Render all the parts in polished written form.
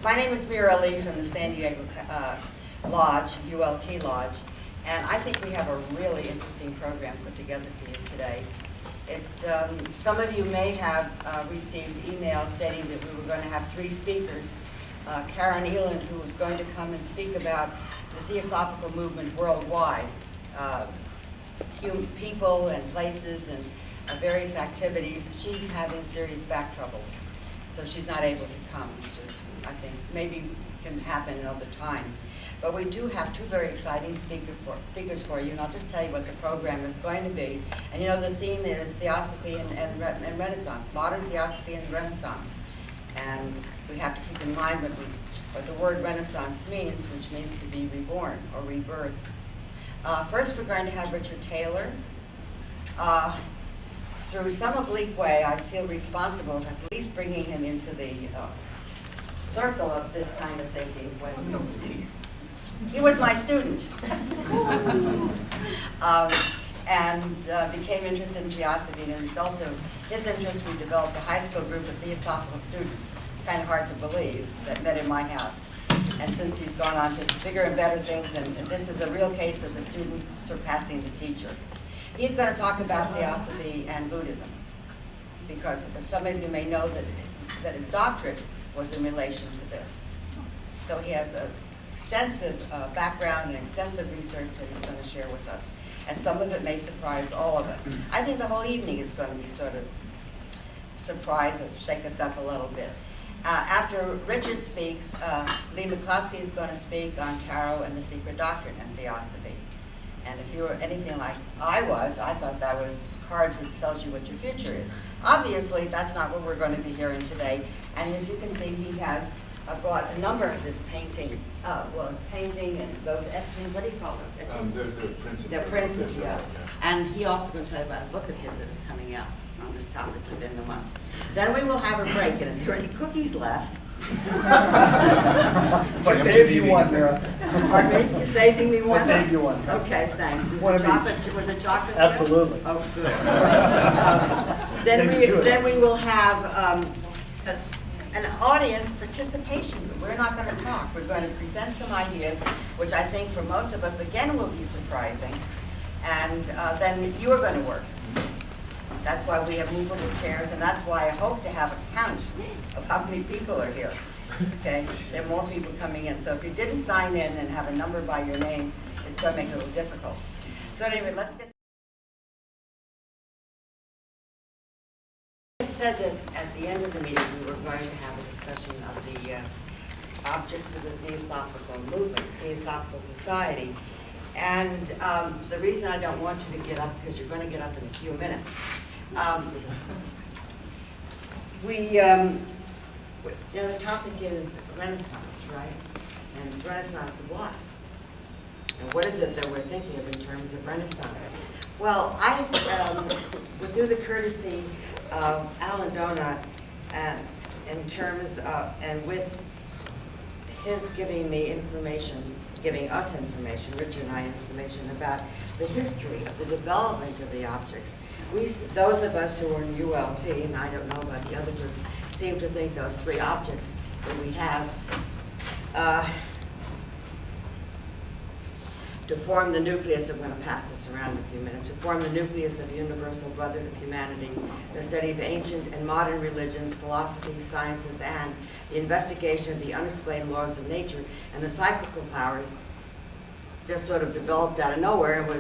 My name is Myrra Lee from the San Diego Lodge, ULT Lodge, and I think we have a really interesting program put together for you today. Some of you may have received emails stating that we were going to have 3 speakers. Karen Eland, who is going to come and speak about the Theosophical movement worldwide, people and places and various activities. She's having serious back troubles, so she's not able to come, which is, I think, maybe can happen another time. But we do have 2 very exciting speakers for you, and I'll just tell you what the program is going to be. And you know, the theme is Theosophy and Renaissance, modern Theosophy and Renaissance. And we have to keep in mind what the word Renaissance means, which means to be reborn or rebirth. First, we're going to have Richard Taylor. Through some oblique way, I feel responsible for at least bringing him into the circle of this kind of thinking. He was my student and became interested in theosophy, and as a result of his interest, we developed a high school group of theosophical students. It's kind of hard to believe, that met in my house. And since he's gone on to bigger and better things, and this is a real case of the student surpassing the teacher. He's going to talk about theosophy and Buddhism, because some of you may know that his doctorate was in relation to this. So he has an extensive background and extensive research that he's going to share with us. And some of it may surprise all of us. I think the whole evening is going to be sort of surprise or shake us up a little bit. After Richard speaks, Lee McCluskey is going to speak on tarot and the secret doctrine and theosophy. And if you were anything like I was, I thought that was cards which tells you what your future is. Obviously, that's not what we're going to be hearing today. And as you can see, he has brought a number of this painting, his painting and those etchings, what do you call those? Etchings? They're prints. They're prints, yeah. And he also going to tell you about a book of his that is coming out on this topic within the month. Then we will have a break, and if there are any cookies left, I saved you one, Myrra. Pardon me? You're saving me one? I saved you one. Okay, thanks. One of Was it chocolate? There? Absolutely. Oh, good. Then we will have an audience participation. We're not going to talk. We're going to present some ideas, which I think for most of us, again, will be surprising. And then you are going to work. That's why we have movable chairs, and that's why I hope to have a count of how many people are here. Okay, there are more people coming in. So if you didn't sign in and have a number by your name, it's going to make it a little difficult. So anyway, let's get. I said that at the end of the meeting we were going to have a discussion of the objects of the Theosophical movement, Theosophical Society. And the reason I don't want you to get up, because you're going to get up in a few minutes. The topic is Renaissance, right? And it's Renaissance of what? And what is it that we're thinking of in terms of Renaissance? Well, I would do the courtesy of Alan Donut in terms of, and with his giving me information, giving us information, Richard and I information about the history of the development of the objects. Those of us who are in ULT, and I don't know about the other groups, seem to think those 3 objects that we have to form the nucleus, I'm going to pass this around in a few minutes, to form the nucleus of universal brotherhood of humanity, the study of ancient and modern religions, philosophy, sciences, and the investigation of the unexplained laws of nature and the cyclical powers just sort of developed out of nowhere. And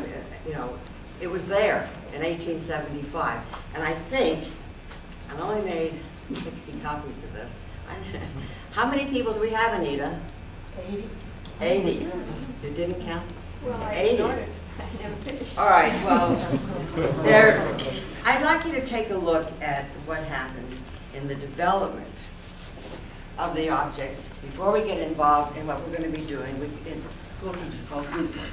it was there in 1875. And I think, I've only made 60 copies of this. How many people do we have, Anita? 80. 80. You didn't count? Well, I 80. started. I never finished. All right, well, I'd like you to take a look at what happened in the development of the objects before we get involved in what we're going to be doing. School teachers call group work.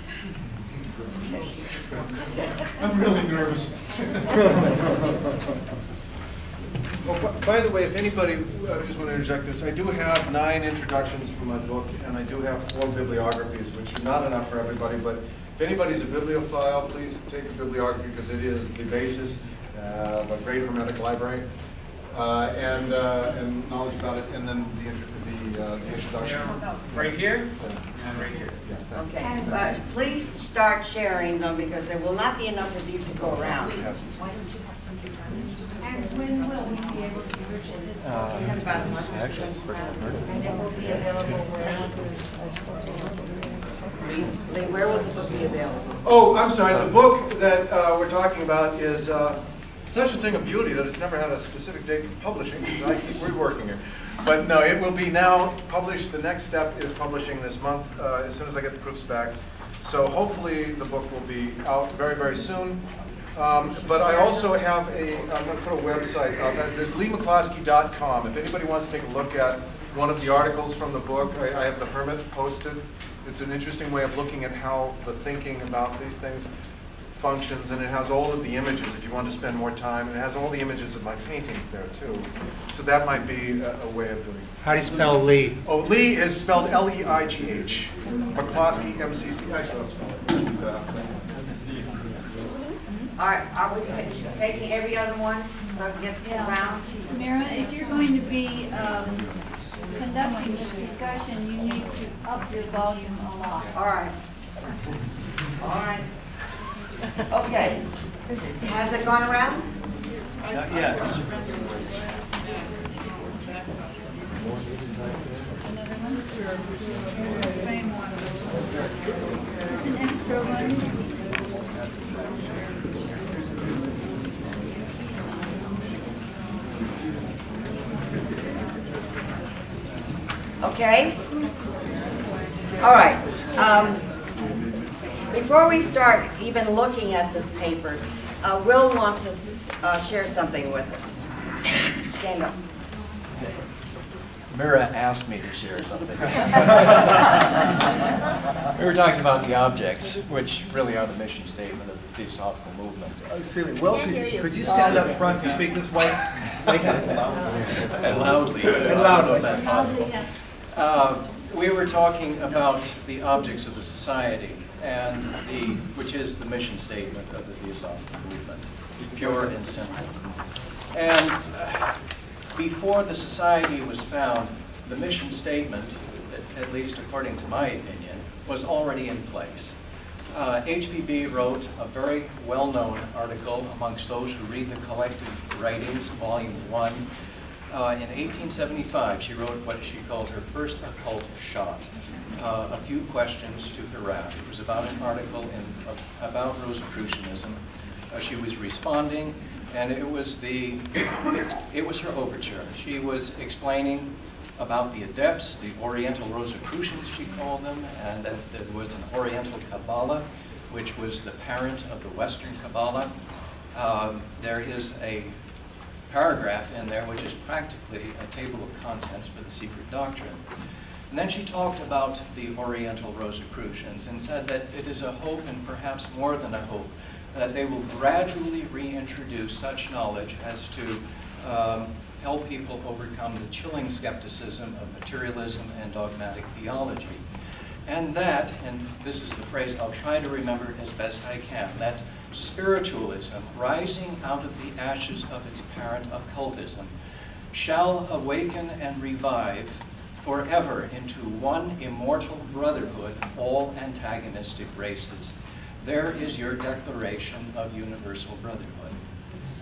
Okay. I'm really nervous. Well, by the way, if anybody, I just want to interject this, I do have 9 introductions from my book, and I do have 4 bibliographies, which are not enough for everybody, but if anybody's a bibliophile, please take a bibliography, because it is the basis of a great hermetic library. and knowledge about it, and then the introduction. Right here and right here. Yeah, thanks. Okay, but please start sharing them because there will not be enough of these to go around. Yes. And when will we be able to purchase this? In about a month. And it will be available where? Lee, where will the book be available? Oh, I'm sorry. The book that we're talking about is such a thing of beauty that it's never had a specific date for publishing because I keep reworking it. But no, it will be now published. The next step is publishing this month as soon as I get the proofs back. So hopefully the book will be out very, very soon. But I also have I'm going to put a website out. There's leemccloskey.com. If anybody wants to take a look at one of the articles from the book, I have The Hermit posted. It's an interesting way of looking at how the thinking about these things functions, and it has all of the images if you want to spend more time, and it has all the images of my paintings there too. So that might be a way of doing it. How do you spell Lee? Oh, Lee is spelled L-E-I-G-H. McCloskey, M-C-C. Actually, I'll spell it. Are we taking every other one so I can get around? Myrra, if you're going to be conducting this discussion, you need to up your volume a lot. All right. All right. Okay. Has it gone around? Not yet. Another one? Here's the same one. There's an extra one. Okay. All right. Before we start even looking at this paper, Will wants to share something with us. Stand up. Myrra asked me to share something. We were talking about the objects, which really are the mission statement of the Theosophical movement. Excuse me, Will, could you stand up front and speak this way? And loudly. And I don't know loudly. if that's possible. We were talking about the objects of the society, and which is the mission statement of the Theosophical movement, pure and simple. And before the society was found, the mission statement, at least according to my opinion, was already in place. HPB wrote a very well-known article amongst those who read the collected writings, Volume 1. In 1875, she wrote what she called her first occult shot, a few questions to harass. It was about an article about Rosicrucianism. She was responding, and it was her overture. She was explaining about the adepts, the Oriental Rosicrucians, she called them, and that there was an Oriental Kabbalah, which was the parent of the Western Kabbalah. There is a paragraph in there which is practically a table of contents for the secret doctrine. And then she talked about the Oriental Rosicrucians and said that it is a hope, and perhaps more than a hope, that they will gradually reintroduce such knowledge as to help people overcome the chilling skepticism of materialism and dogmatic theology. And that, and this is the phrase I'll try to remember as best I can, that spiritualism, rising out of the ashes of its parent occultism, shall awaken and revive forever into one immortal brotherhood, all antagonistic races. There is your declaration of universal brotherhood.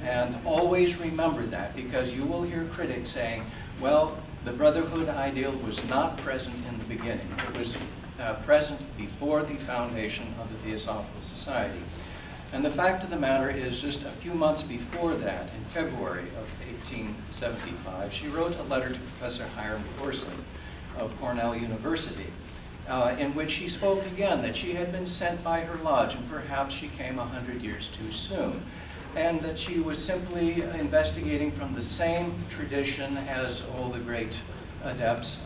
And always remember that, because you will hear critics saying, well, the brotherhood ideal was not present in the beginning. It was present before the foundation of the Theosophical Society. And the fact of the matter is, just a few months before that, in February of 1875, she wrote a letter to Professor Hiram Corson of Cornell University, in which she spoke again that she had been sent by her lodge, and perhaps she came 100 years too soon, and that she was simply investigating from the same tradition as all the great adepts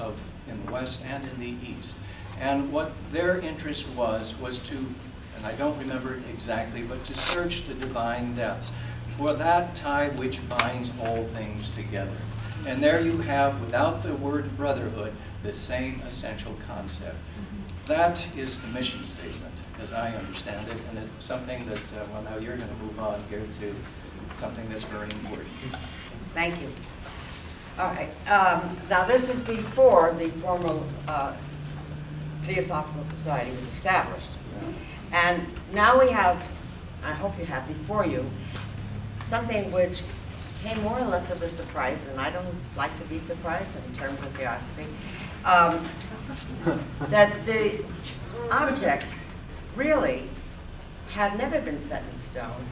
in the West and in the East. And what their interest was to, and I don't remember exactly, but to search the divine depths for that tie which binds all things together. And there you have, without the word brotherhood, the same essential concept. That is the mission statement, as I understand it, and it's something that, well, now you're going to move on here to something that's very important. Thank you. All right, now this is before the formal Theosophical Society was established. And now we have, I hope you have before you, something which came more or less of a surprise, and I don't like to be surprised in terms of theosophy, that the objects really have never been set in stone,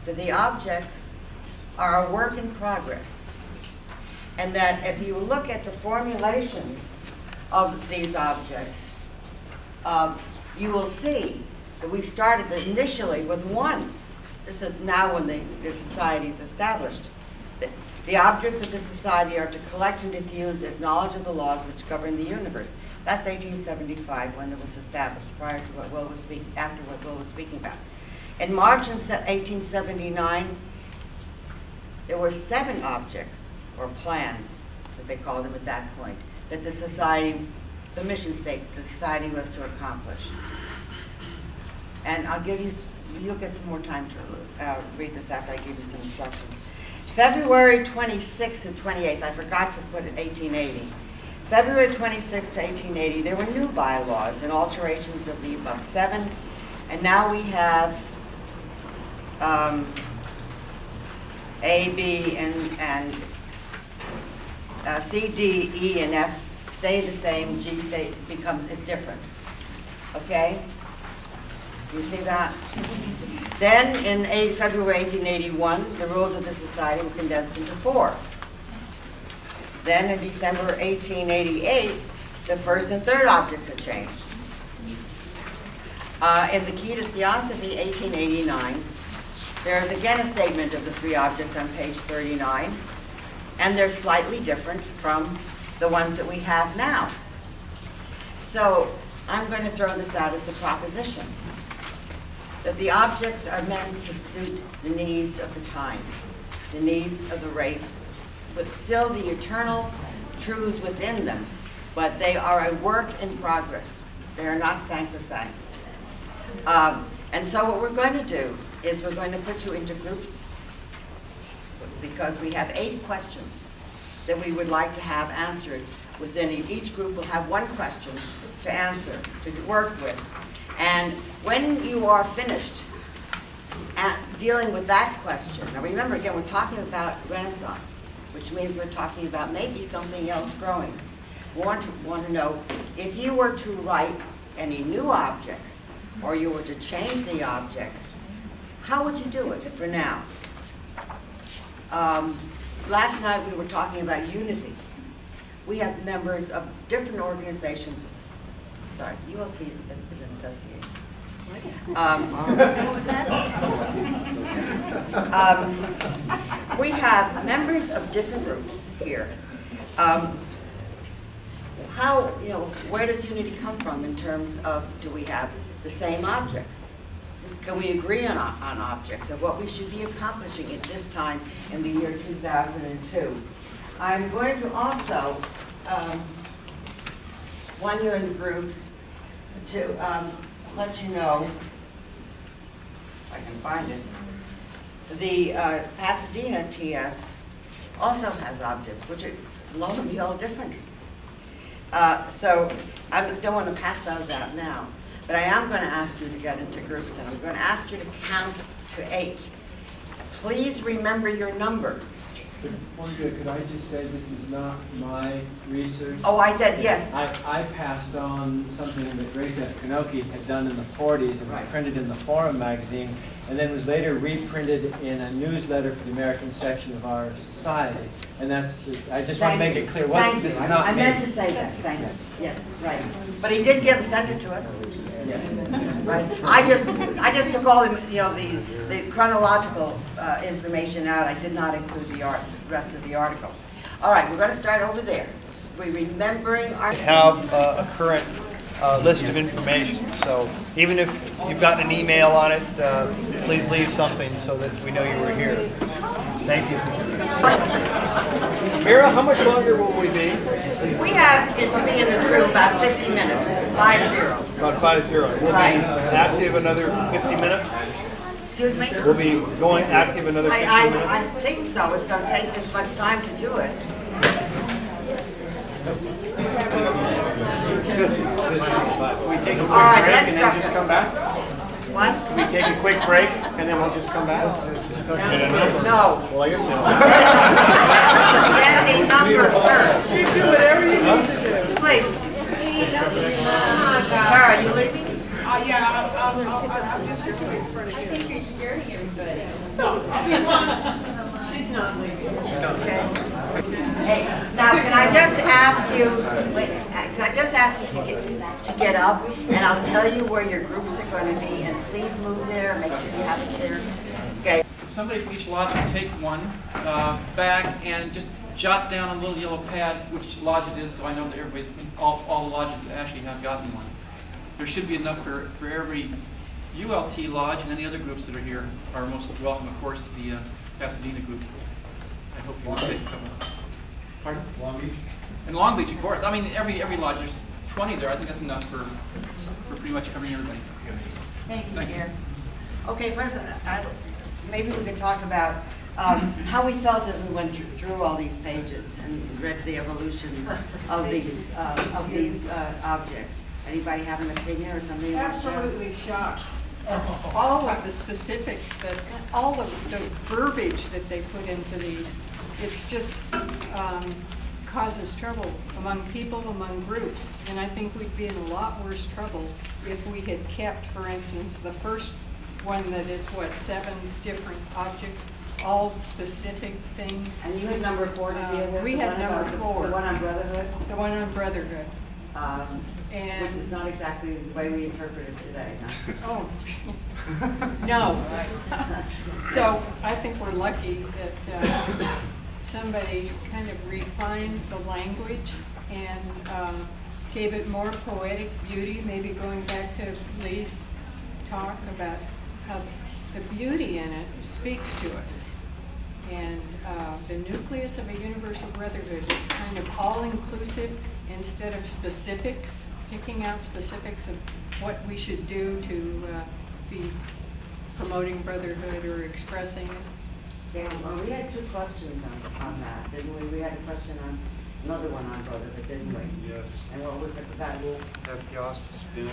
that the objects are a work in progress, and that if you look at the formulation of these objects, you will see that we started initially with one. This is now when the society is established. The objects of the society are to collect and diffuse its knowledge of the laws which govern the universe. That's 1875 when it was established, prior to what Will was speaking, after what Will was speaking about. In March 1879, there were 7 objects, or plans, that they called them at that point, that the society, the mission statement, the society was to accomplish. And I'll give you, you'll get some more time to read this after I give you some instructions. February 26th to 28th, I forgot to put it 1880. February 26th to 1880, there were new bylaws and alterations of the above 7, and now we have A, B, and C, D, E, and F stay the same, G is different. Okay? You see that? Then in February 1881, the rules of the society were condensed into 4. Then in December 1888, the first and third objects had changed. In the Key to Theosophy, 1889, there is again a statement of the 3 objects on page 39, and they're slightly different from the ones that we have now. So I'm going to throw this out as a proposition, that the objects are meant to suit the needs of the time, the needs of the race, but still the eternal truths within them, but they are a work in progress. They are not sacrosanct. And so what we're going to do is we're going to put you into groups, because we have 8 questions that we would like to have answered within each group will have 1 question to answer, to work with. And when you are finished at dealing with that question, now remember again, we're talking about Renaissance, which means we're talking about maybe something else growing. We want to know if you were to write any new objects, or you were to change the objects, how would you do it for now? Last night we were talking about unity. We have members of different organizations. Sorry, ULT is an association. What was that? We have members of different groups here. How, where does unity come from in terms of, do we have the same objects? Can we agree on objects of what we should be accomplishing at this time in the year 2002? I'm going to also, when you're in the group, to let you know, if I can find it, the Pasadena TS also has objects, which are lo and behold different. So I don't want to pass those out now, but I am going to ask you to get into groups, and I'm going to ask you to count to 8. Please remember your number. Before you go, could I just say this is not my research? Oh, I said yes. I passed on something that Grace F. Kanoki had done in the 40s and was printed in the Forum magazine, and then was later reprinted in a newsletter for the American section of our society. And that's, I just want to make it clear, Thank this you. is not I me. meant to say that. Thank you. Yes, right. But he did send it to us. Right. I just took all the chronological information out. I did not include the rest of the article. All right, we're going to start over there. We're remembering our... Have a current list of information. So even if you've gotten an email on it, please leave something so that we know you were here. Thank you. Myrra, how much longer will we be? We have it to be in this room about 50 minutes, 50. About 50. We'll be Right. active another 50 minutes? Excuse me? We'll be going active another 15 minutes. I think so. It's going to take this much time to do it. Can we take a quick All right, break let's and start. then just come back? What? Can we take a quick break and then we'll just come back? No. Well, I guess Get a number first. You do whatever you need to do. Please. Mara, are you leaving? Yeah, I'm just going to in front of you. I think you're scaring everybody. She's not leaving. Okay. Hey, now can I just ask you, can I just ask you to get up, and I'll tell you where your groups are going to be, and please move there, make sure you have a chair. Okay. Somebody from each lodge will take one back and just jot down on a little yellow pad which lodge it is, so I know that everybody's, all the lodges that actually have gotten one. There should be enough for every ULT lodge, and any other groups that are here are most welcome, of course, the Pasadena group. I hope you will take a couple. Pardon? Long Beach? And Long Beach, of course. I mean, every lodge, there's 20 there. I think that's enough for pretty much covering everybody. Thank you, Gary. Okay, first, maybe we could talk about how we felt as we went through all these pages and read the evolution of these objects. Anybody have an opinion or something? you want to share? Absolutely shocked at all of the specifics, that all of the verbiage that they put into these. It's just causes trouble among people, among groups. And I think we'd be in a lot worse trouble if we had kept, for instance, the first one that is, 7 different objects, all specific things. And you had number 4 to deal with? We the had one number about 4. The one on brotherhood? The one on brotherhood. Which is not exactly the way we interpret it today, huh? Oh, no. So I think we're lucky that somebody kind of refined the language and gave it more poetic beauty, maybe going back to Lee's talk about how the beauty in it speaks to us. And the nucleus of a universal brotherhood is kind of all-inclusive instead of specifics, picking out specifics of what we should do to be promoting brotherhood or expressing it. Okay, well, we had 2 questions on that, didn't we? We had a question on, another one on brotherhood, didn't we? Yes. And what was it about? Have Theosophists been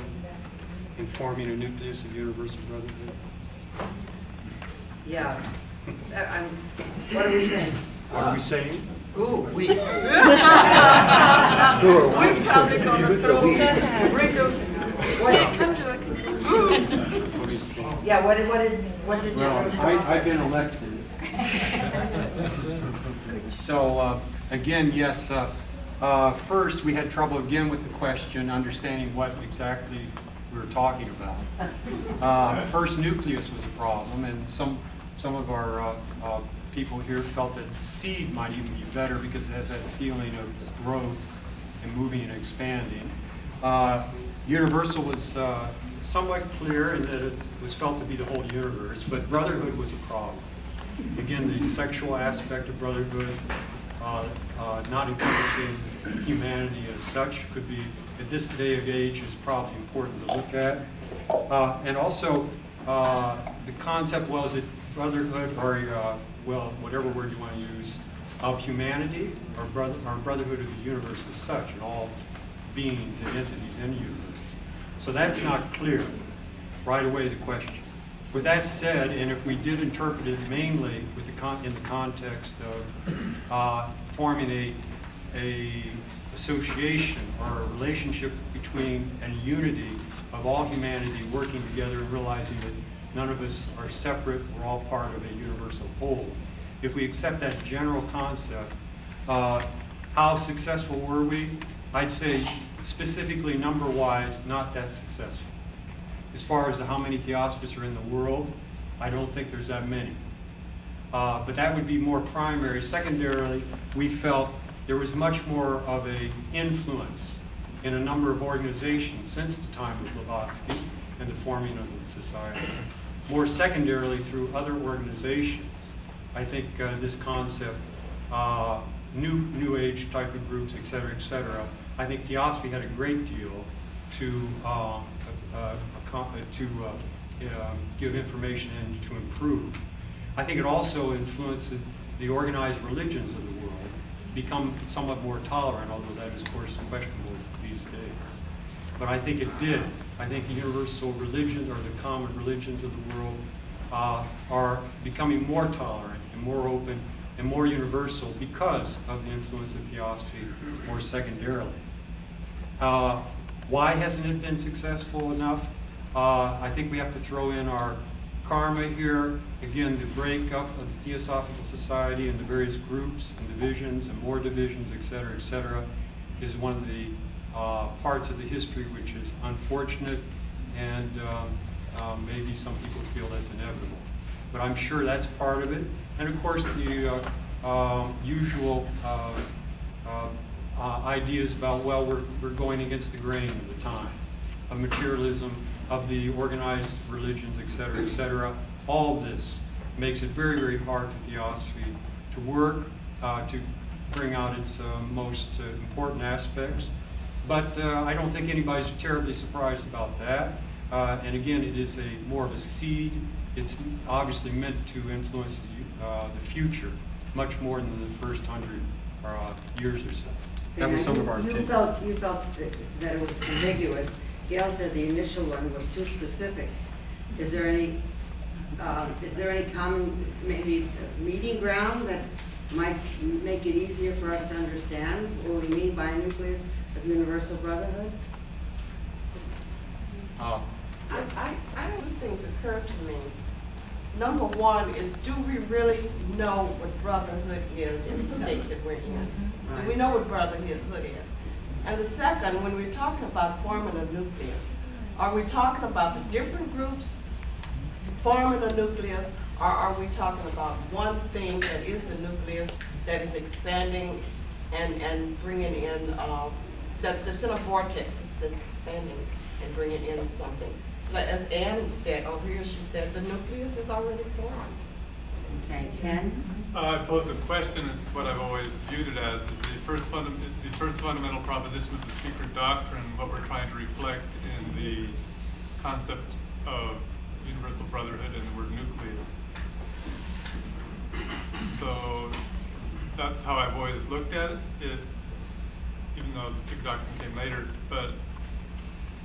informing a nucleus of universal brotherhood? Yeah. What do we think? What are we saying? Ooh, we. Who are we? We're probably gonna throw, bring those. Obviously. Yeah, what did you? Well, I've been elected. So, again, yes, first we had trouble again with the question, understanding what exactly we were talking about. First nucleus was a problem, and some of our people here felt that seed might even be better because it has that feeling of growth and moving and expanding. Universal was somewhat clear in that it was felt to be the whole universe, but brotherhood was a problem. Again, the sexual aspect of brotherhood, not encompassing humanity as such, could be, at this day of age, is probably important to look at. And also, the concept was that brotherhood, or well, whatever word you want to use, of humanity, or brotherhood of the universe as such, and all beings and entities in the universe. So that's not clear right away, the question. With that said, and if we did interpret it mainly with in the context of forming a association or a relationship between and a unity of all humanity working together and realizing that none of us are separate, we're all part of a universal whole. If we accept that general concept, how successful were we? I'd say specifically number-wise, not that successful. As far as how many Theosophists are in the world, I don't think there's that many. But that would be more primary. Secondarily, we felt there was much more of an influence in a number of organizations since the time of Blavatsky and the forming of the society. More secondarily, through other organizations, I think this concept, new age type of groups, et cetera, I think Theosophy had a great deal to give information and to improve. I think it also influenced the organized religions of the world become somewhat more tolerant, although that is, of course, questionable these days. But I think it did. I think the universal religion, or the common religions of the world, are becoming more tolerant and more open and more universal because of the influence of theosophy more secondarily. Why hasn't it been successful enough? I think we have to throw in our karma here. Again, the breakup of the Theosophical Society into various groups and divisions and more divisions, et cetera, is one of the parts of the history which is unfortunate, and maybe some people feel that's inevitable. But I'm sure that's part of it. And of course, the usual ideas about, well, we're going against the grain of the time, of materialism, of the organized religions, et cetera, all this makes it very, very hard for theosophy to work, to bring out its most important aspects. But I don't think anybody's terribly surprised about that. And again, it is more of a seed. It's obviously meant to influence the future much more than the first 100 years or so. That was some of our opinions. You felt that it was ambiguous. Gail said the initial one was too specific. Is there any common, maybe, meeting ground that might make it easier for us to understand what we mean by a nucleus of universal brotherhood? I know two things occur to me. Number one is, do we really know what brotherhood is in the state that we're in? Do we know what brotherhood is? And the second, when we're talking about forming a nucleus, are we talking about the different groups forming a nucleus, or are we talking about one thing that is the nucleus that is expanding and bringing in, that's in a vortex that's expanding and bringing in something? Like as Anne said over here, she said the nucleus is already formed. Okay, Ken? I posed a question. It's what I've always viewed it as. It's the first fundamental proposition of the secret doctrine, what we're trying to reflect in the concept of universal brotherhood and the word nucleus. So that's how I've always looked at it, even though the secret doctrine came later. But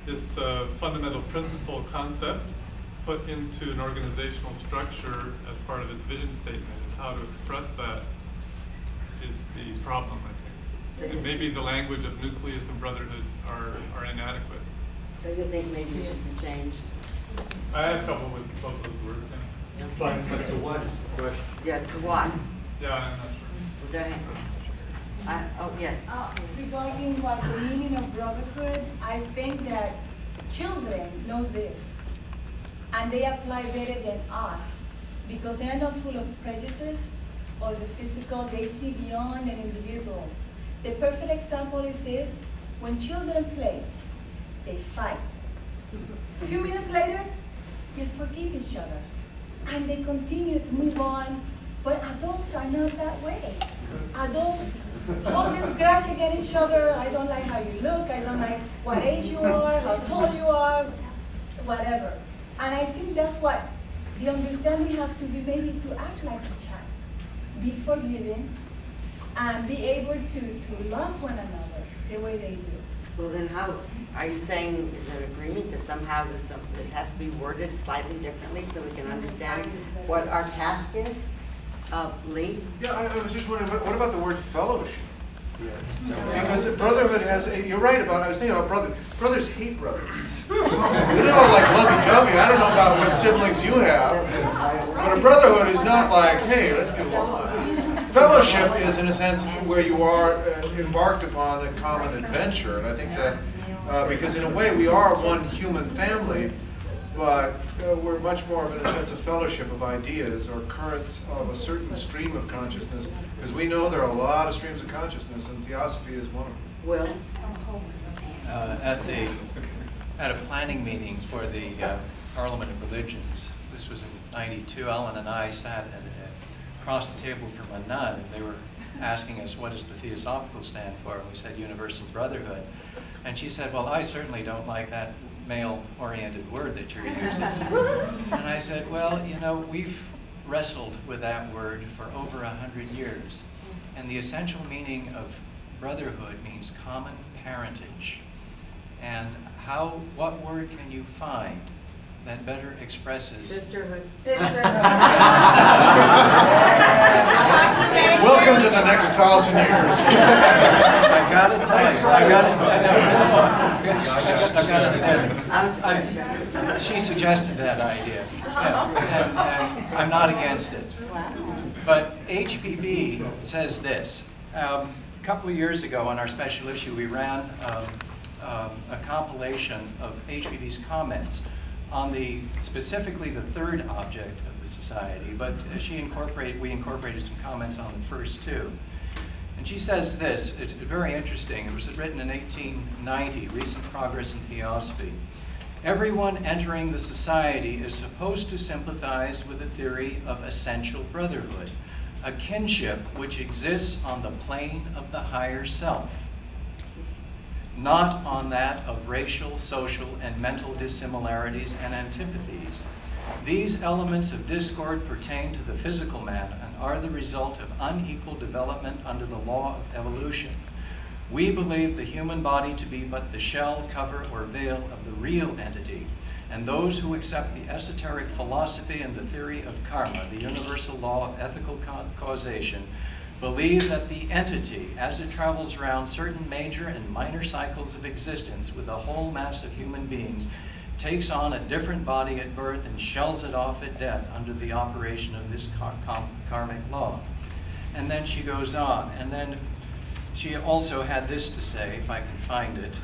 this fundamental principle concept put into an organizational structure as part of its vision statement is how to express that is the problem, I think. And maybe the language of nucleus and brotherhood are inadequate. So you think maybe it should be changed? I had trouble with both those words. Yeah. But to what is the question? Yeah, to what? Yeah, I'm not sure. Was there oh, yes. Regarding what the meaning of brotherhood, I think that children know this, and they apply better than us, because they are not full of prejudice or the physical. They see beyond an individual. The perfect example is this: when children play, they fight. A few minutes later, they forgive each other, and they continue to move on. But adults are not that way. Adults hold this grudge against each other. I don't like how you look. I don't like what age you are, how tall you are, whatever. And I think that's what the understanding have to be, maybe to act like a child, be forgiving, and be able to love one another the way they do. Well, then how, are you saying, is there an agreement that somehow this has to be worded slightly differently so we can understand what our task is? Lee? Yeah, I was just wondering, what about the word fellowship? Because brotherhood has, you're right about, I was thinking about brothers hate brothers. They don't like lovey-dovey. I don't know about what siblings you have, but a brotherhood is not like, hey, let's get along. Fellowship is, in a sense, where you are embarked upon a common adventure, and I think that, because in a way we are one human family, but we're much more of, in a sense, a fellowship of ideas or currents of a certain stream of consciousness, because we know there are a lot of streams of consciousness, and theosophy is one of them. Will? At a planning meeting for the Parliament of Religions, this was in '92, Ellen and I sat across the table from a nun, and they were asking us, what does the Theosophical stand for? And we said universal brotherhood. And she said, well, I certainly don't like that male-oriented word that you're using. And I said, well, you know, we've wrestled with that word for over 100 years. And the essential meaning of brotherhood means common parentage. And what word can you find that better expresses Sisterhood. Welcome to the next 1,000 years. I gotta tell you, she suggested that idea, and I'm not against it. But HPB says this. A couple of years ago on our special issue, we ran a compilation of HPB's comments on specifically the third object of the society, but we incorporated some comments on the first two. And she says this, it's very interesting. It was written in 1890, Recent Progress in Theosophy. Everyone entering the society is supposed to sympathize with the theory of essential brotherhood, a kinship which exists on the plane of the higher self, not on that of racial, social, and mental dissimilarities and antipathies. These elements of discord pertain to the physical man and are the result of unequal development under the law of evolution. We believe the human body to be but the shell, cover, or veil of the real entity, and those who accept the esoteric philosophy and the theory of karma, the universal law of ethical causation, believe that the entity, as it travels around certain major and minor cycles of existence with the whole mass of human beings, takes on a different body at birth and shells it off at death under the operation of this karmic law. And then she goes on, and then she also had this to say, if I can find it.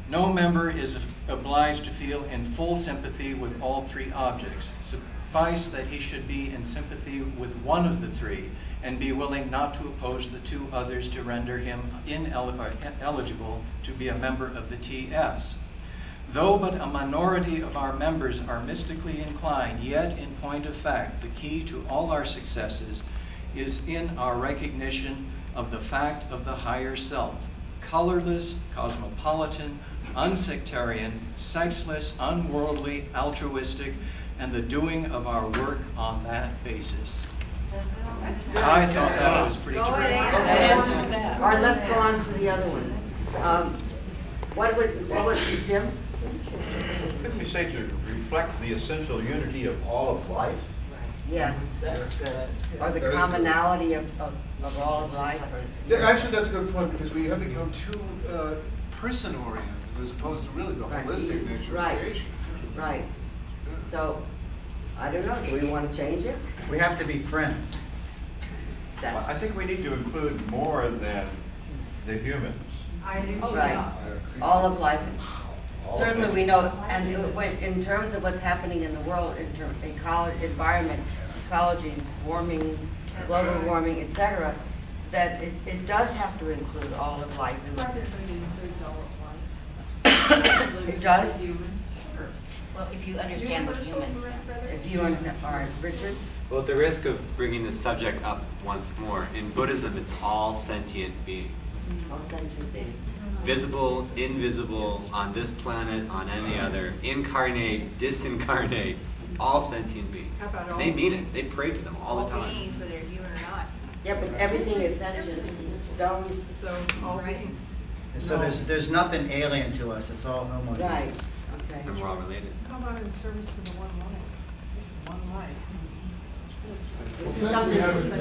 No member is obliged to feel in full sympathy with all three objects. Suffice that he should be in sympathy with one of the three and be willing not to oppose the two others to render him ineligible to be a member of the TS. Though but a minority of our members are mystically inclined, yet in point of fact, the key to all our successes is in our recognition of the fact of the higher self, colorless, cosmopolitan, unsectarian, sexless, unworldly, altruistic, and the doing of our work on that basis. I thought that was pretty terrific. That answers that. All right, let's go on to the other ones. What was Jim? Couldn't we say to reflect the essential unity of all of life? Yes. That's good. Or the commonality of all of life. Actually, that's a good point, because we have become too person-oriented as opposed to really the holistic nature of creation. Right. So, I don't know, do we want to change it? We have to be friends. Well, I think we need to include more than the humans. I do. Right. All of life. Certainly we know, and in terms of what's happening in the world, in terms of environment, ecology, warming, global warming, etc., that it does have to include all of life. Brotherhood includes all of life. It does? Well, if you understand what humans mean. If you understand, all right, Richard? Well, at the risk of bringing this subject up once more, in Buddhism it's all sentient beings. All sentient beings. Visible, invisible, on this planet, on any other, incarnate, disincarnate, all sentient beings. How about all They mean it. They pray to them all the time. beings, whether human or not. Yeah, but everything is sentient. Stones. So, all beings. So there's nothing alien to us, it's all homo. Right. Okay. And we're all related. How about in service to the one life? It's just one life. This is Since we something. haven't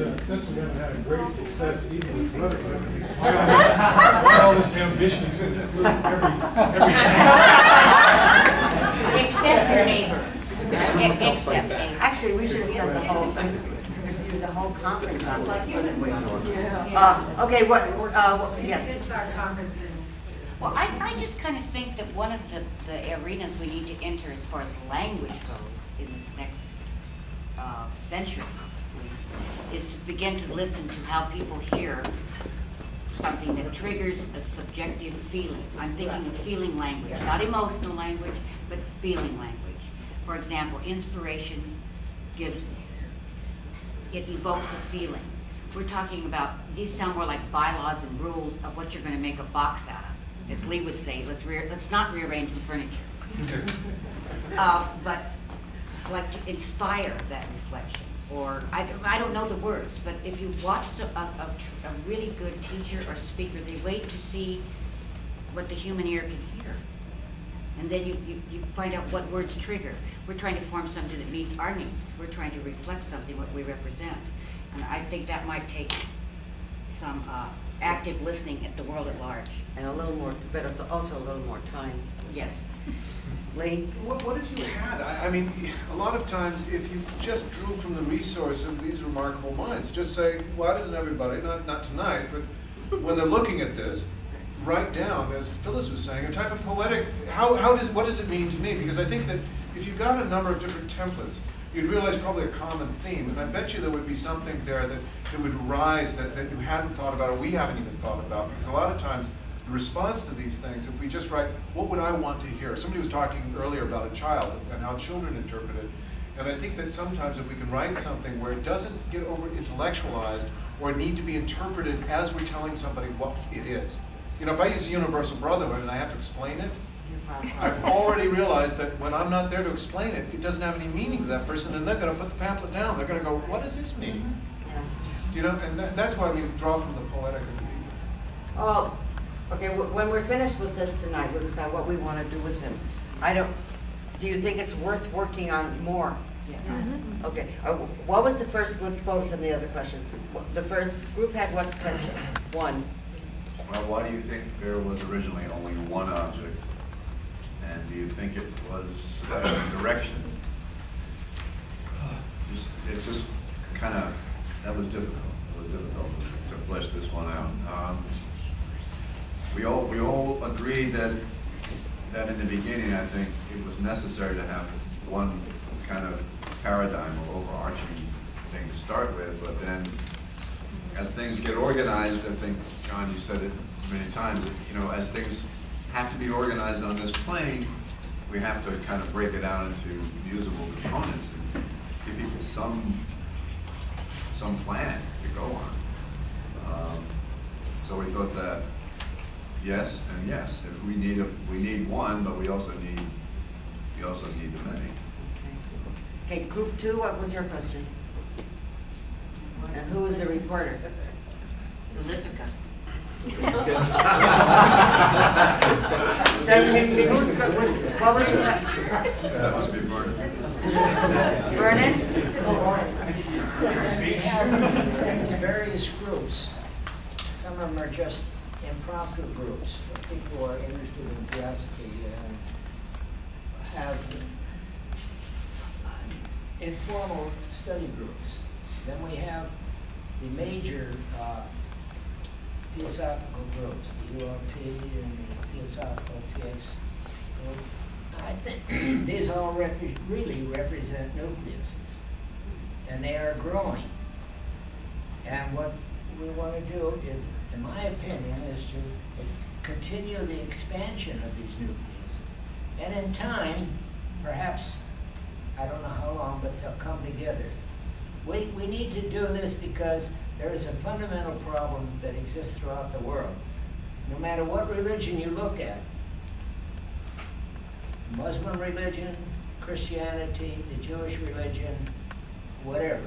had a great success even with brotherhood, why all this ambition to include every Except your neighbor. Except neighbor. Actually, we should have done the whole, use the whole conference on this. Okay, yes. It's our conference. Well, I just kind of think that one of the arenas we need to enter as far as language goes in this next century, at least, is to begin to listen to how people hear something that triggers a subjective feeling. I'm thinking of feeling language, not emotional language, but feeling language. For example, inspiration it evokes a feeling. We're talking about, these sound more like bylaws and rules of what you're going to make a box out of. As Lee would say, let's not rearrange the furniture. But like to inspire that reflection, or I don't know the words, but if you've watched a really good teacher or speaker, they wait to see what the human ear can hear. And then you find out what words trigger. We're trying to form something that meets our needs. We're trying to reflect something, what we represent. And I think that might take some active listening at the world at large. And a little more, but also a little more time. Yes. Lee? What if you had? I mean, a lot of times, if you just drew from the resource of these remarkable minds, just say, why doesn't everybody, not tonight, but when they're looking at this, write down, as Phyllis was saying, a type of poetic, what does it mean to me? Because I think that if you got a number of different templates, you'd realize probably a common theme, and I bet you there would be something there that would rise that you hadn't thought about, or we haven't even thought about, because a lot of times the response to these things, if we just write, what would I want to hear? Somebody was talking earlier about a child and how children interpret it, and I think that sometimes if we can write something where it doesn't get over intellectualized or need to be interpreted as we're telling somebody what it is. You know, if I use universal brotherhood and I have to explain it, I've already realized that when I'm not there to explain it, it doesn't have any meaning to that person, and they're going to put the pamphlet down. They're going to go, what does this mean? Yeah. You know, and that's why we draw from the poetic of the people. Oh, okay, when we're finished with this tonight, we'll decide what we want to do with him. Do you think it's worth working on more? Yes. Okay, what was the first, let's go over some of the other questions. The first group had what question? One. Well, why do you think there was originally only one object? And do you think it was direction? It just kind of, that was difficult. It was difficult to flesh this one out. We all agreed that in the beginning, I think it was necessary to have one kind of paradigm or overarching thing to start with, but then as things get organized, I think, John, you said it many times, you know, as things have to be organized on this plane, we have to kind of break it out into usable components and give people some plan to go on. So we thought that yes and yes. If we need one, but we also need the many. Okay, group two, what was your question? And who was the reporter? Olympica. What was your question? That must be Vernon. Vernon? We have these various groups. Some of them are just impromptu groups. People who are interested in theosophy and have informal study groups. Then we have the major theosophical groups, the ULT and the Theosophical TS group. I think these all really represent nucleuses, and they are growing. And what we want to do is, in my opinion, is to continue the expansion of these nucleuses. And in time, perhaps, I don't know how long, but they'll come together. We need to do this because there is a fundamental problem that exists throughout the world. No matter what religion you look at, Muslim religion, Christianity, the Jewish religion, whatever.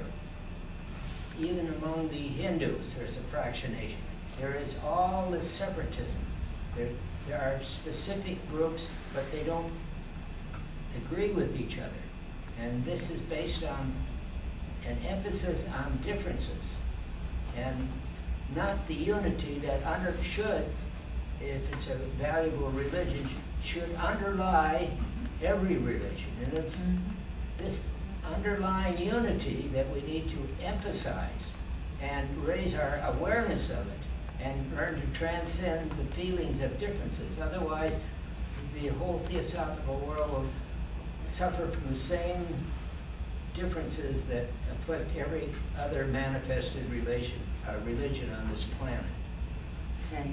Even among the Hindus, there's a fractionation. There is all this separatism. There are specific groups, but they don't agree with each other. And this is based on an emphasis on differences and not the unity that should, if it's a valuable religion, should underlie every religion. And it's this underlying unity that we need to emphasize and raise our awareness of it and learn to transcend the feelings of differences. Otherwise, the whole theosophical world will suffer from the same differences that afflict every other manifested religion on this planet. Okay.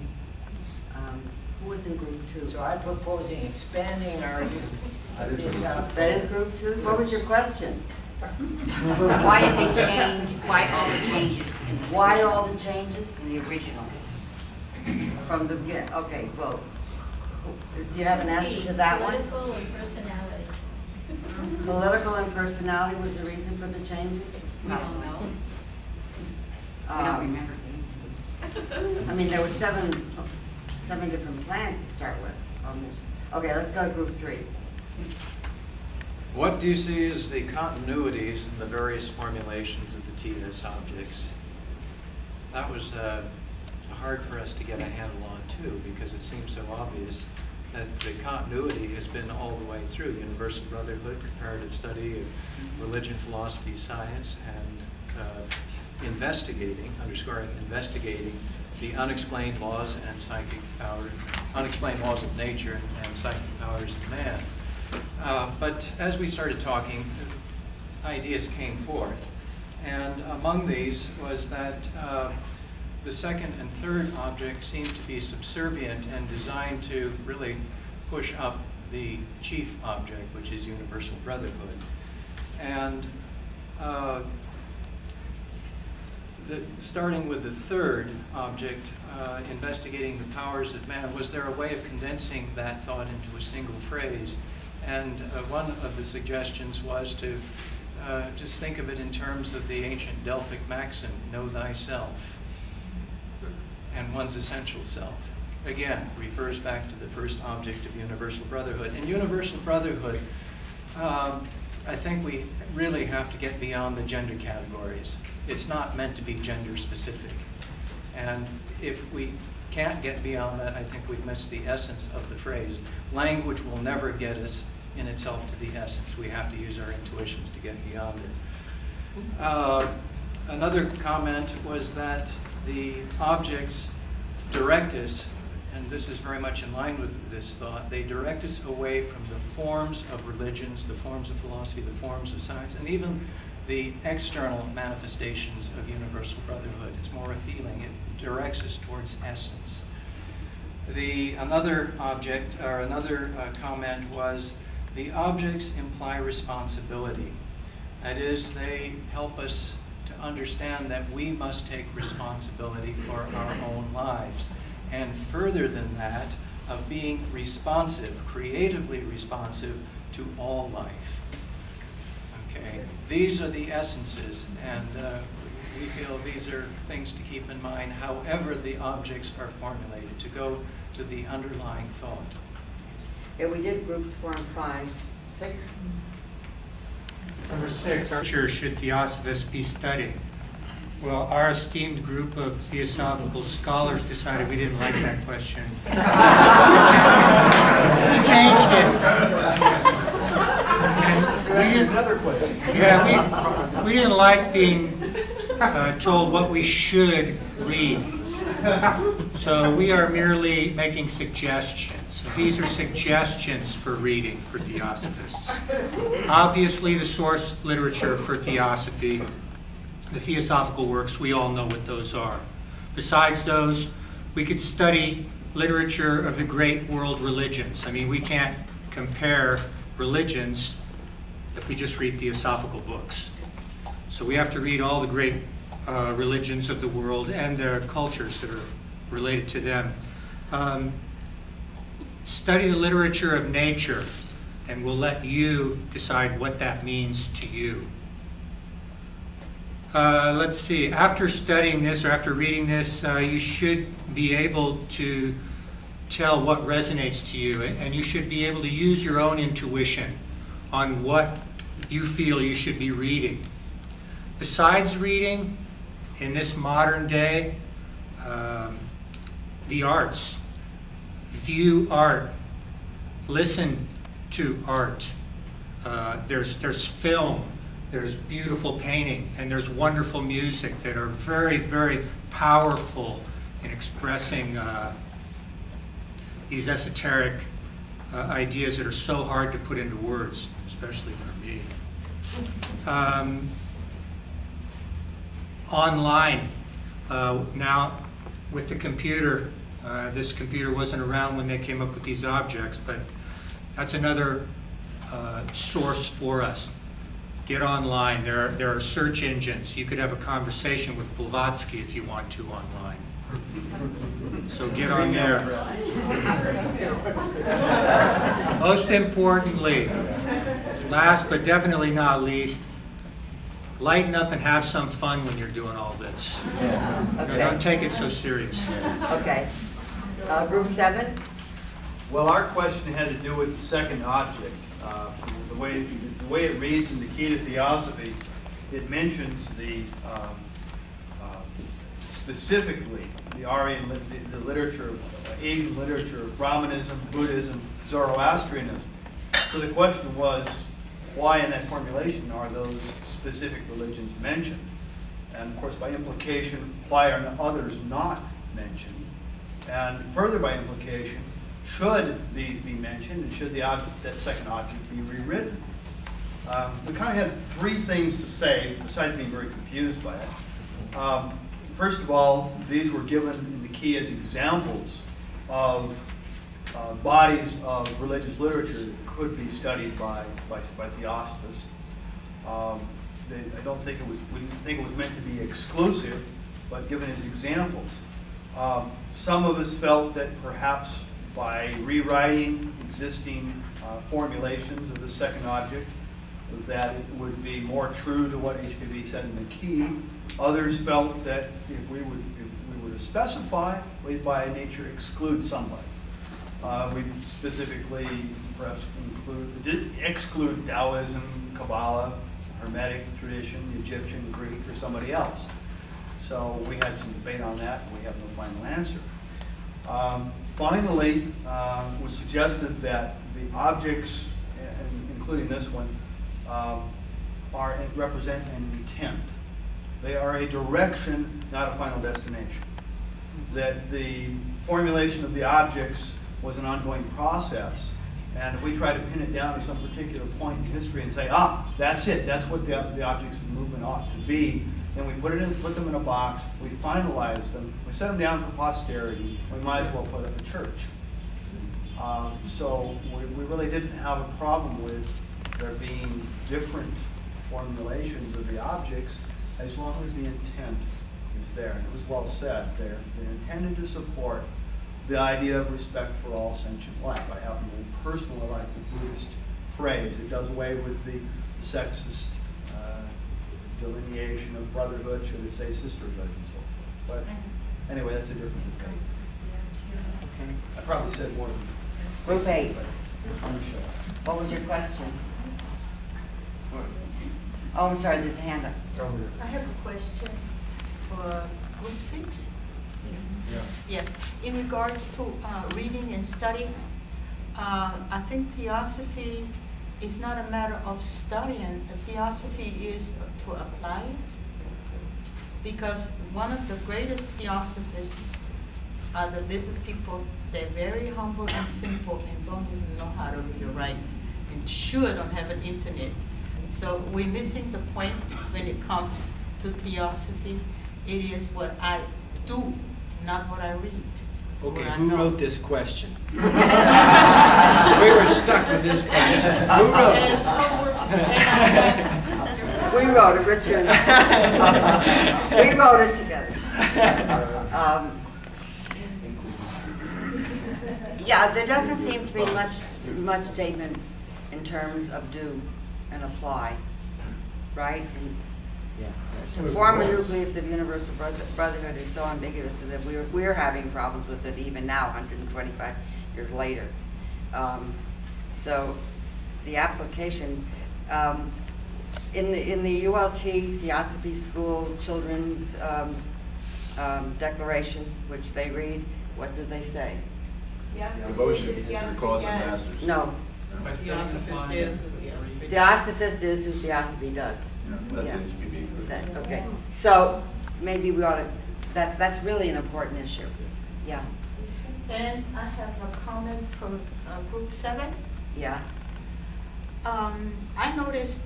Who was in group two? So I'm proposing expanding our theosophical. That is group two? What was your question? Why did they change? Why all the changes? Why all the changes? In the original. From the, yeah, okay, well, Do you have an answer to that one? Political and personality. Political and personality was the reason for the changes? We don't know. We don't Um, remember. I mean, there were seven different plans to start with. Okay, let's go to group 3. What do you see as the continuities in the various formulations of the TS objects? That was hard for us to get a handle on too, because it seems so obvious that the continuity has been all the way through universal brotherhood, comparative study of religion, philosophy, science, and investigating the unexplained laws and psychic powers, unexplained laws of nature and psychic powers of man. But as we started talking, ideas came forth. And among these was that the second and third object seemed to be subservient and designed to really push up the chief object, which is universal brotherhood. And starting with the third object, investigating the powers of man, was there a way of condensing that thought into a single phrase? And one of the suggestions was to just think of it in terms of the ancient Delphic maxim, know thyself, and one's essential self. Again, refers back to the first object of universal brotherhood. In universal brotherhood, I think we really have to get beyond the gender categories. It's not meant to be gender specific. And if we can't get beyond that, I think we've missed the essence of the phrase. Language will never get us in itself to the essence. We have to use our intuitions to get beyond it. Another comment was that the objects direct us, and this is very much in line with this thought, they direct us away from the forms of religions, the forms of philosophy, the forms of science, and even the external manifestations of universal brotherhood. It's more a feeling. It directs us towards essence. Another object, or another comment was, the objects imply responsibility. That is, they help us to understand that we must take responsibility for our own lives. And further than that, of being responsive, creatively responsive to all life. Okay, these are the essences, and we feel these are things to keep in mind, however the objects are formulated, to go to the underlying thought. Yeah, we did groups 4 and 5. 6? Number 6, should Theosophists be studied? Well, our esteemed group of theosophical scholars decided we didn't like that question. We changed it. We didn't like being told what we should read. So we are merely making suggestions. These are suggestions for reading for Theosophists. Obviously, the source literature for Theosophy, the theosophical works, we all know what those are. Besides those, we could study literature of the great world religions. I mean, we can't compare religions if we just read theosophical books. So we have to read all the great religions of the world and their cultures that are related to them. Study the literature of nature, and we'll let you decide what that means to you. Let's see, after studying this or after reading this, you should be able to tell what resonates to you, and you should be able to use your own intuition on what you feel you should be reading. Besides reading, in this modern day, the arts. View art. Listen to art. There's film. There's beautiful painting, and there's wonderful music that are very, very powerful in expressing these esoteric ideas that are so hard to put into words, especially for me. Online, now with the computer, this computer wasn't around when they came up with these objects, but that's another source for us. Get online. There are search engines. You could have a conversation with Blavatsky if you want to online. So get on there. Most importantly, last but definitely not least, lighten up and have some fun when you're doing all this. Okay. Don't take it so seriously. Okay. Group 7? Well, our question had to do with the second object. The way it reads in the Key to Theosophy, it mentions specifically the Aryan, the literature, Asian literature of Brahmanism, Buddhism, Zoroastrianism. So the question was, why in that formulation are those specific religions mentioned? And of course, by implication, why are others not mentioned? And further by implication, should these be mentioned, and should that second object be rewritten? We kind of had three things to say, besides being very confused by it. First of all, these were given in the key as examples of bodies of religious literature that could be studied by theosophists. We didn't think it was meant to be exclusive, but given as examples. Some of us felt that perhaps by rewriting existing formulations of the second object, that it would be more true to what HPV said in the key. Others felt that if we were to specify, we'd by nature exclude somebody. We specifically perhaps exclude Taoism, Kabbalah, Hermetic tradition, Egyptian, Greek, or somebody else. So we had some debate on that, and we have no final answer. Finally, it was suggested that the objects, including this one, represent an intent. They are a direction, not a final destination. That the formulation of the objects was an ongoing process, and if we try to pin it down to some particular point in history and say, that's it, that's what the objects of the movement ought to be, then we put them in a box, we finalize them, we set them down for posterity, we might as well put up a church. So we really didn't have a problem with there being different formulations of the objects as long as the intent is there. And it was well said. They're intended to support the idea of respect for all sentient life. I happen to personally like the Buddhist phrase. It does away with the sexist delineation of brotherhood, should it say sisterhood, and so forth. But anyway, that's a different debate. I probably said more than Group 8. What was your question? Oh, I'm sorry, there's a hand up. I have a question for Group 6. Yeah. Yes, in regards to reading and studying, I think theosophy is not a matter of studying. The theosophy is to apply it. Because one of the greatest theosophists are the little people. They're very humble and simple and don't even know how to read or write, and sure don't have an internet. So we're missing the point when it comes to theosophy. It is what I do, not what I read. Okay, What I who know. wrote this question? We were stuck with this question. Who wrote And it? so We wrote it, Richard. We wrote it together. Yeah, there doesn't seem to be much statement in terms of do and apply, right? To form a nucleus of universal brotherhood is so ambiguous that we're having problems with it even now, 125 years later. So the application in the ULT Theosophy School Children's Declaration, which they read, what do they say? Devotion, cause and masters. No. Theosophist is. Theosophist is who Theosophy does. That's Yeah. HPV. Okay, so maybe we ought to, that's really an important issue. Yeah. And I have a comment from Group 7. Yeah. I noticed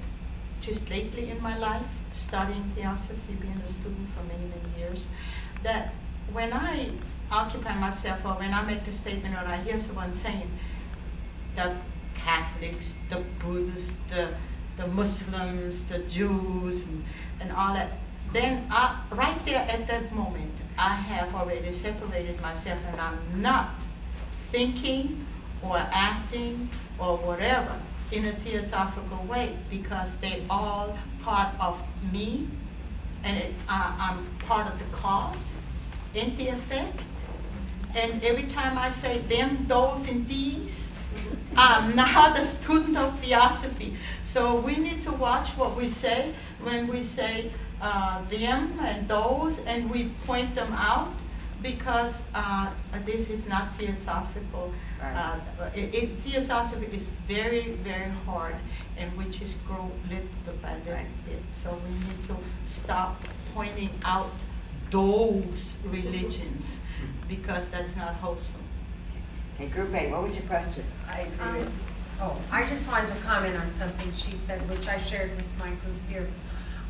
just lately in my life, studying theosophy, being a student for many, many years, that when I occupy myself or when I make a statement or I hear someone saying the Catholics, the Buddhists, the Muslims, the Jews, and all that, then right there at that moment, I have already separated myself and I'm not thinking or acting or whatever in a theosophical way, because they all part of me, and I'm part of the cause and the effect. And every time I say them, those, and these, I'm now the student of theosophy. So we need to watch what we say when we say them and those, and we point them out, because this is not theosophical. Theosophy is very, very hard, and we just grow little by little bit. So we need to stop pointing out those religions, because that's not wholesome. Okay, Group A, what was your question? I agree. I just wanted to comment on something she said, which I shared with my group here.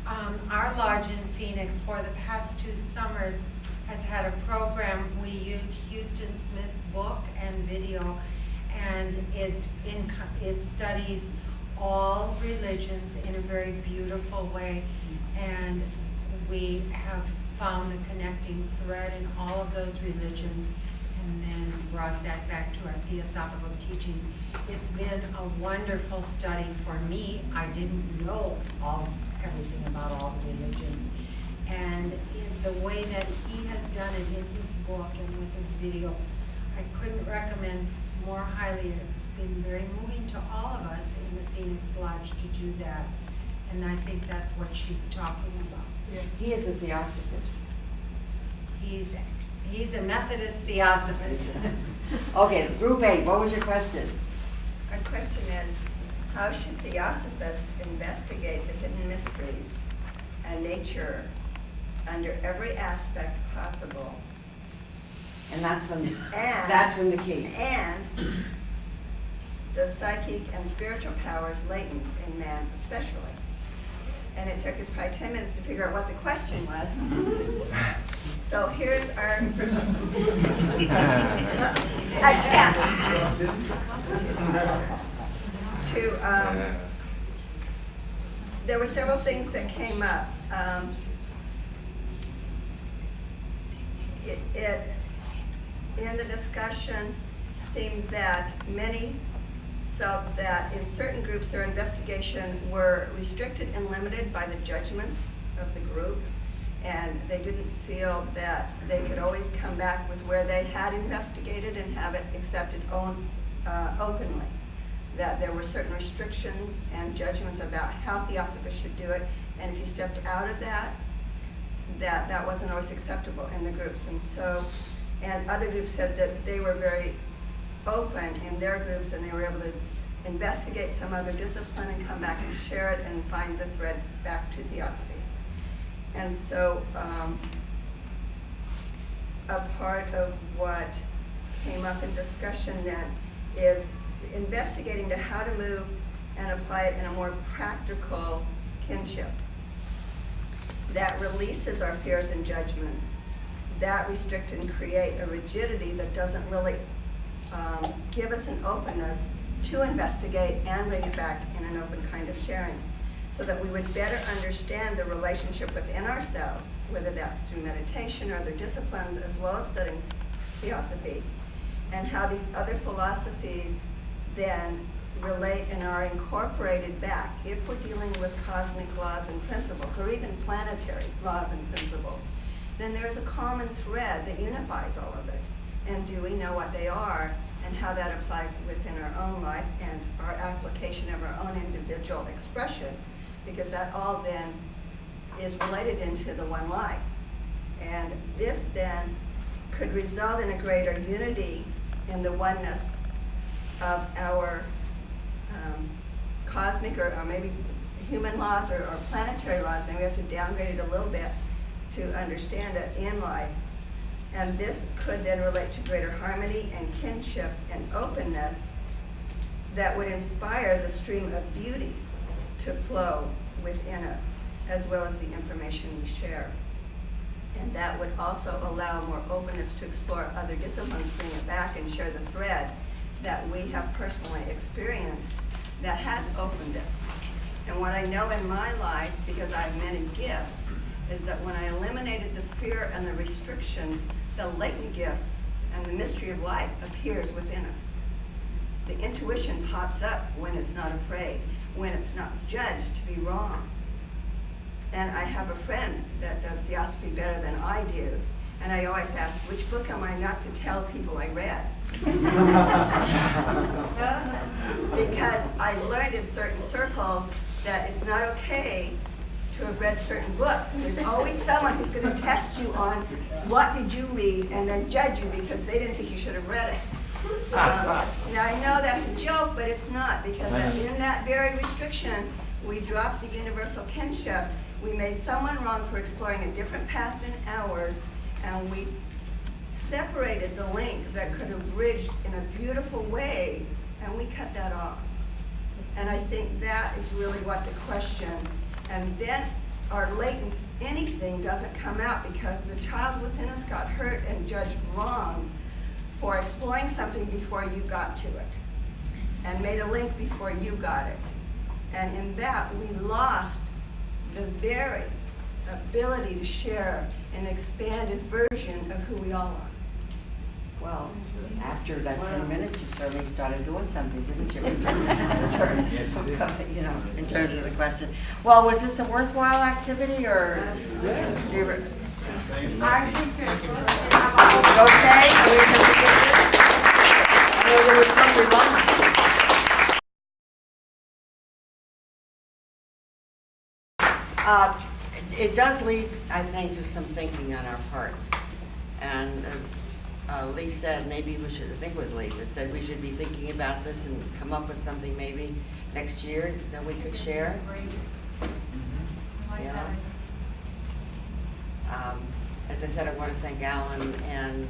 Our lodge in Phoenix for the past 2 summers has had a program. We used Houston Smith's book and video, and it studies all religions in a very beautiful way, and we have found a connecting thread in all of those religions, and then brought that back to our theosophical teachings. It's been a wonderful study for me. I didn't know everything about all the religions, and in the way that he has done it in his book and with his video, I couldn't recommend more highly. It's been very moving to all of us in the Phoenix Lodge to do that, and I think that's what she's talking about. Yes. He is a theosophist. He's a Methodist theosophist. Okay, Group A, what was your question? My question is, how should theosophists investigate the hidden mysteries and nature under every aspect possible? And that's from the key. And the psychic and spiritual powers latent in man especially. And it took us probably 10 minutes to figure out what the question was. So here's our attempt to, there were several things that came up. In the discussion, seemed that many felt that in certain groups their investigation were restricted and limited by the judgments of the group, and they didn't feel that they could always come back with where they had investigated and have it accepted openly. That there were certain restrictions and judgments about how theosophists should do it, and if you stepped out of that wasn't always acceptable in the groups. And so, and other groups said that they were very open in their groups, and they were able to investigate some other discipline and come back and share it and find the threads back to theosophy. And so a part of what came up in discussion then is investigating to how to move and apply it in a more practical kinship that releases our fears and judgments, that restrict and create a rigidity that doesn't really give us an openness to investigate and bring it back in an open kind of sharing, so that we would better understand the relationship within ourselves, whether that's through meditation or other disciplines, as well as studying theosophy, and how these other philosophies then relate and are incorporated back. If we're dealing with cosmic laws and principles, or even planetary laws and principles, then there's a common thread that unifies all of it. And do we know what they are and how that applies within our own life and our application of our own individual expression? Because that all then is related into the one life. And this then could result in a greater unity in the oneness of our cosmic or maybe human laws or planetary laws. Maybe we have to downgrade it a little bit to understand it in life. And this could then relate to greater harmony and kinship and openness that would inspire the stream of beauty to flow within us, as well as the information we share. And that would also allow more openness to explore other disciplines, bring it back and share the thread that we have personally experienced that has opened us. And what I know in my life, because I have many gifts, is that when I eliminated the fear and the restrictions, the latent gifts and the mystery of life appears within us. The intuition pops up when it's not afraid, when it's not judged to be wrong. And I have a friend that does theosophy better than I do, and I always ask, which book am I not to tell people I read? Because I learned in certain circles that it's not okay to have read certain books, and there's always someone who's going to test you on what did you read and then judge you because they didn't think you should have read it. Now I know that's a joke, but it's not, because in that very restriction, we dropped the universal kinship. We made someone wrong for exploring a different path than ours, and we separated the link that could have bridged in a beautiful way, and we cut that off. And I think that is really what the question, and then our latent anything doesn't come out because the child within us got hurt and judged wrong for exploring something before you got to it, and made a link before you got it. And in that, we lost the very ability to share an expanded version of who we all are. Well, after that 10 minutes, you certainly started doing something, didn't you? In terms of the question. Well, was this a worthwhile activity, or? Yes. I think that was it okay? I know there was some reluctance. It does lead, I think, to some thinking on our parts. And as Lee said, maybe we should, I think it was Lee that said we should be thinking about this and come up with something maybe next year that we could share. You know? As I said, I want to thank Alan and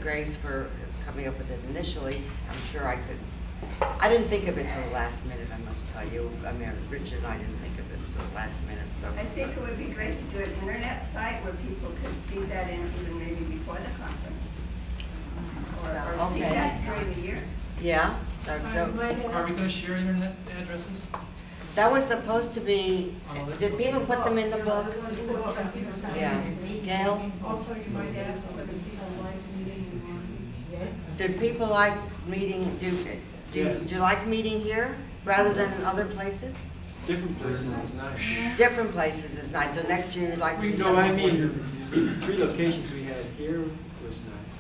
Grace for coming up with it initially. I'm sure I didn't think of it till the last minute, I must tell you. I mean, Richard and I didn't think of it until the last minute. So I think it would be great to do an internet site where people could feed that in even maybe before the conference. Or feed that during the year. Yeah. So, Are we going to share internet addresses? that was supposed to be, did people put them in the book? Yeah. Gail? Also, you might ask whether people like meeting or. Did people like meeting, do you like meeting here rather than in other places? Different places is nice. Different places is nice, so next year you'd like to be No, I somewhere. mean, 3 locations we had here was nice.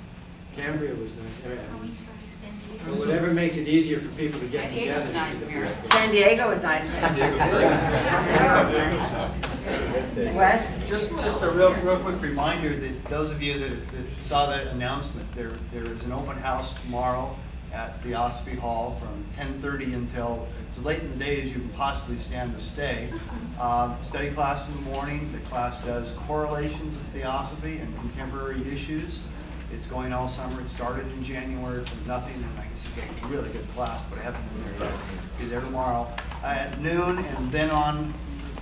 Cambria was nice. Whatever makes it easier for people to get together. San Diego is nice. Wes? Just a real quick reminder that those of you that saw the announcement, there is an open house tomorrow at Theosophy Hall from 10:30 until as late in the day as you can possibly stand to stay. Study class in the morning. The class does correlations of theosophy and contemporary issues. It's going all summer. It started in January from nothing, and I guess it's a really good class, but I haven't been there yet. Be there tomorrow at noon, and then on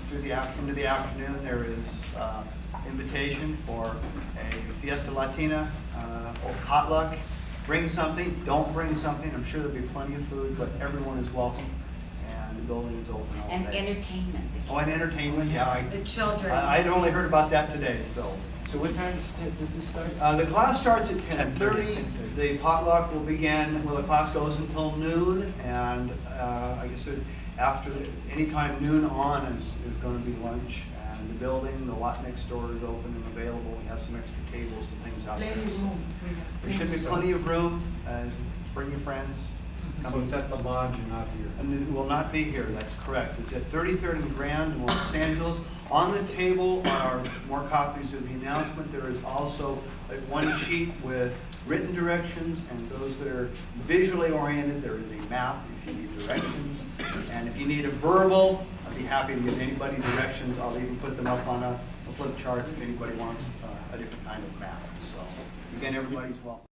through the into the afternoon there is invitation for a Fiesta Latina potluck. Bring something. Don't bring something. I'm sure there'll be plenty of food, but everyone is welcome, and the building is open all day. And entertainment. Oh, and entertainment. Yeah, The children. I'd only heard about that today, so. So what time does this start? The class starts at 10:30. The potluck will begin, well, the class goes until noon, and I guess after, anytime noon on is going to be lunch. And the building, the lot next door is open and available. We have some extra tables and things out there. So there should be plenty of room. Bring your friends. So it's at the lodge and not here? And it will not be here, that's correct. It's at 33rd and Grand in Los Angeles. On the table are more copies of the announcement. There is also one sheet with written directions, and those that are visually oriented, there is a map if you need directions. And if you need a verbal, I'd be happy to give anybody directions. I'll even put them up on a flip chart if anybody wants a different kind of map. So again, everybody's welcome.